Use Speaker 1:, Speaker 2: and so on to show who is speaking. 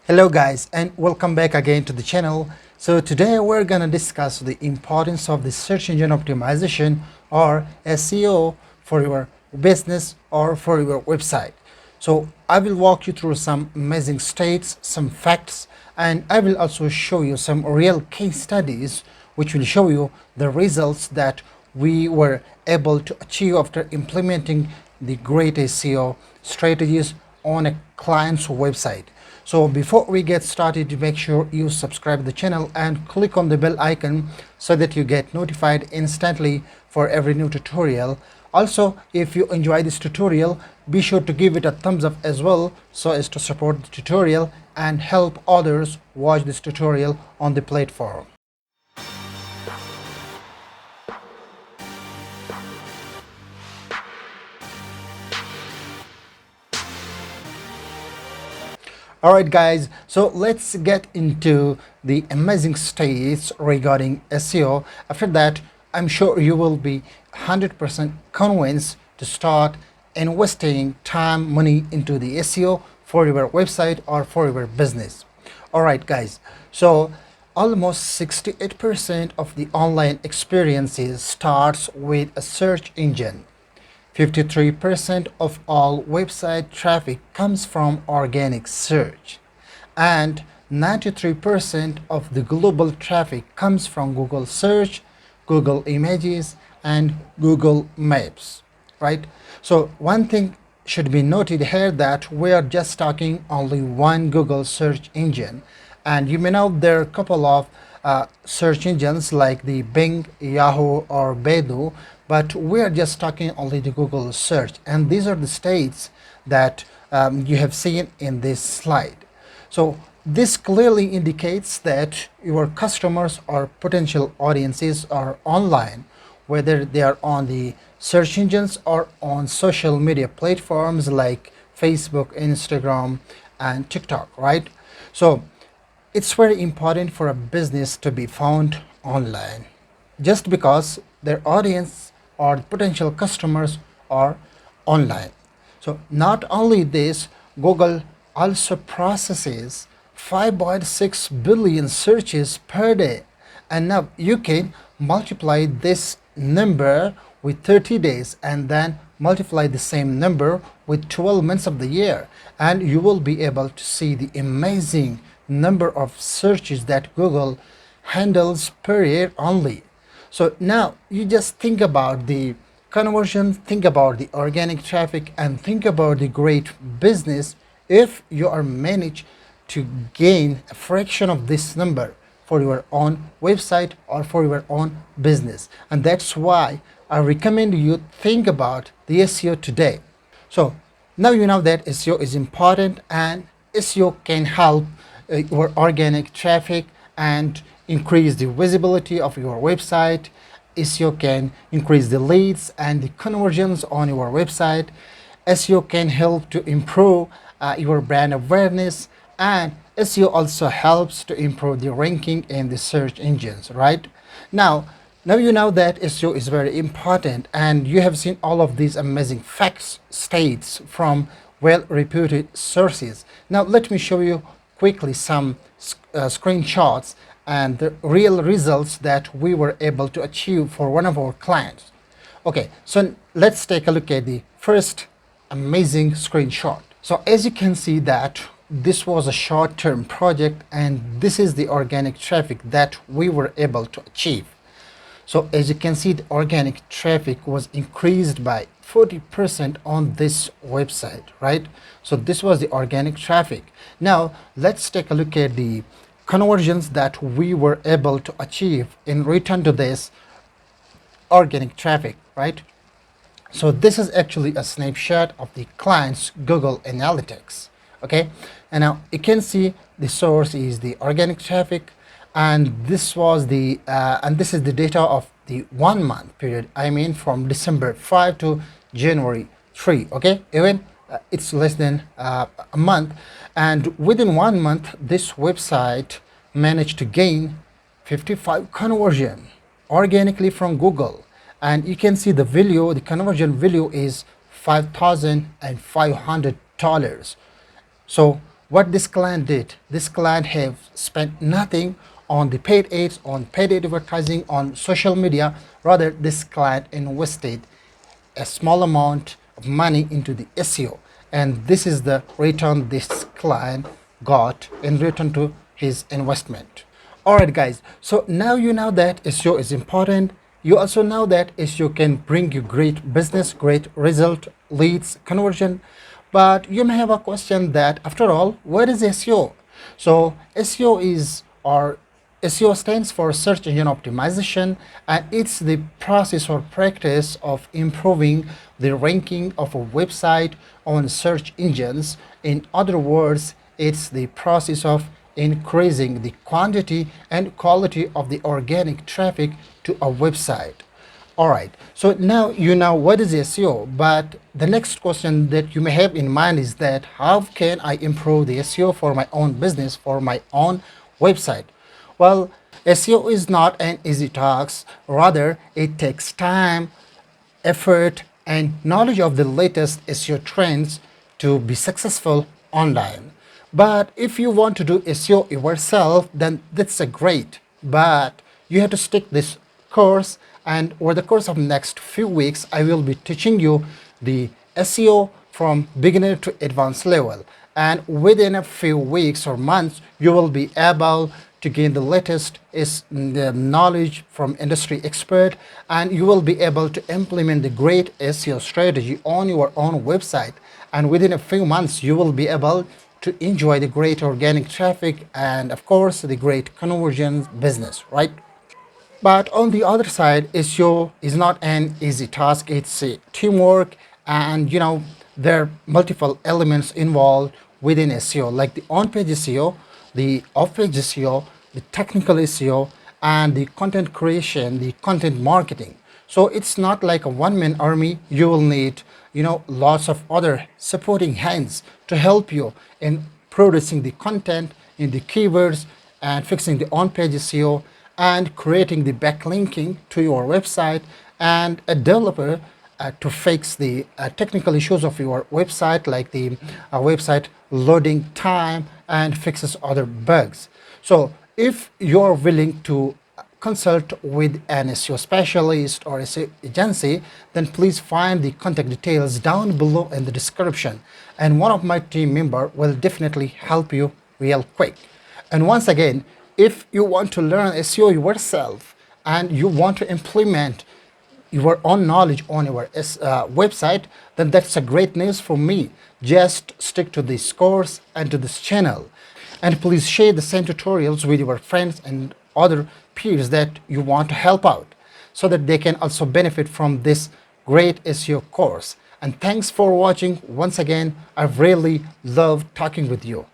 Speaker 1: Hello guys, and welcome back again to the channel. So today we're gonna discuss the importance of the search engine optimization or SEO for your business or for your website. So I will walk you through some amazing stats, some facts, and I will also show you some real case studies which will show you the results that we were able to achieve after implementing the great SEO strategies on a client's website. So before we get started, make sure you subscribe to the channel and click on the bell icon so that you get notified instantly for every new tutorial. Also, if you enjoy this tutorial, be sure to give it a thumbs up as well so as to support the tutorial and help others watch this tutorial on the platform. Alright guys, so let's get into the amazing stats regarding SEO. After that, I'm sure you will be 100% convinced to start investing time, money into the SEO for your website or for your business. Alright guys, so almost 68% of the online experiences starts with a search engine. 53% of all website traffic comes from organic search, and 93% of the global traffic comes from Google search, Google Images, and Google Maps, right? So one thing should be noted here that we are just talking only one Google search engine, and you may know there are a couple of search engines like the Bing, Yahoo, or Baidu, but we are just talking only the Google search, and these are the states that you have seen in this slide. So this clearly indicates that your customers or potential audiences are online, whether they are on the search engines or on social media platforms like Facebook, Instagram, and TikTok, right? So it's very important for a business to be found online just because their audience or potential customers are online. So not only this, Google also processes 5.6 billion searches per day, and now you can multiply this number with 30 days and then multiply the same number with 12 months of the year, and you will be able to see the amazing number of searches that Google handles per year only. So now you just think about the conversion, think about the organic traffic, and think about the great business if you are managed to gain a fraction of this number for your own website or for your own business. And that's why I recommend you think about the SEO today. So now you know that SEO is important, and SEO can help your organic traffic and increase the visibility of your website. SEO can increase the leads and the conversions on your website. SEO can help to improve your brand awareness, and SEO also helps to improve the ranking in the search engines, right? Now you know that SEO is very important, and you have seen all of these amazing facts, states from well-reputed sources. Now let me show you quickly some screenshots and the real results that we were able to achieve for one of our clients. Okay, so let's take a look at the first amazing screenshot. So as you can see that this was a short-term project, and this is the organic traffic that we were able to achieve. So as you can see, the organic traffic was increased by 40% on this website, right? So this was the organic traffic. Now let's take a look at the conversions that we were able to achieve in return to this organic traffic, right? So this is actually a snapshot of the client's Google Analytics. Okay, and now you can see the source is the organic traffic, and this was the and this is the data of the 1 month period. I mean from December 5 to January 3. Okay, even it's less than a month, and within 1 month this website managed to gain 55 conversion organically from Google, and you can see the value, the conversion value is $5,500. So What this client did, this client have spent nothing on the paid ads, on paid advertising, on social media. Rather, this client invested a small amount of money into the SEO, and this is the return this client got in return to his investment. Alright guys, so now you know that SEO is important. You also know that SEO can bring you great business, great result, leads, conversion. But you may have a question that after all, what is SEO? So SEO is, or SEO stands for search engine optimization, and it's the process or practice of improving the ranking of a website on search engines. In other words, it's the process of increasing the quantity and quality of the organic traffic to a website. All right, so now you know what is SEO, but the next question that you may have in mind is that how can I improve the SEO for my own business, for my own website? Well, SEO is not an easy task, rather, it takes time, effort, and knowledge of the latest SEO trends to be successful online. But if you want to do SEO yourself, then that's a great. But you have to stick this course, and over the course of next few weeks, I will be teaching you the SEO from beginner to advanced level. And within a few weeks or months, you will be able to gain the latest is the knowledge from industry expert, and you will be able to implement the great SEO strategy on your own website, and within a few months you will be able to enjoy the great organic traffic and of course the great conversion business, right? But on the other side, SEO is not an easy task. It's a teamwork, and there are multiple elements involved within SEO, like the on-page SEO, the off-page SEO, the technical SEO, and the content creation, the content marketing. So it's not like a one-man army. You will need, lots of other supporting hands to help you in producing the content in the keywords and fixing the on-page SEO and creating the backlinking to your website, and a developer to fix the technical issues of your website, like the website loading time, and fixes other bugs. So if you're willing to consult with an SEO specialist or SEO agency, then please find the contact details down below in the description, and one of my team member will definitely help you real quick. And once again, if you want to learn SEO yourself and you want to implement your own knowledge on your website, then that's a great news for me. Just stick to this course and to this channel. And please share the same tutorials with your friends and other peers that you want to help out, so that they can also benefit from this great SEO course. And thanks for watching once again. I've really loved talking with you.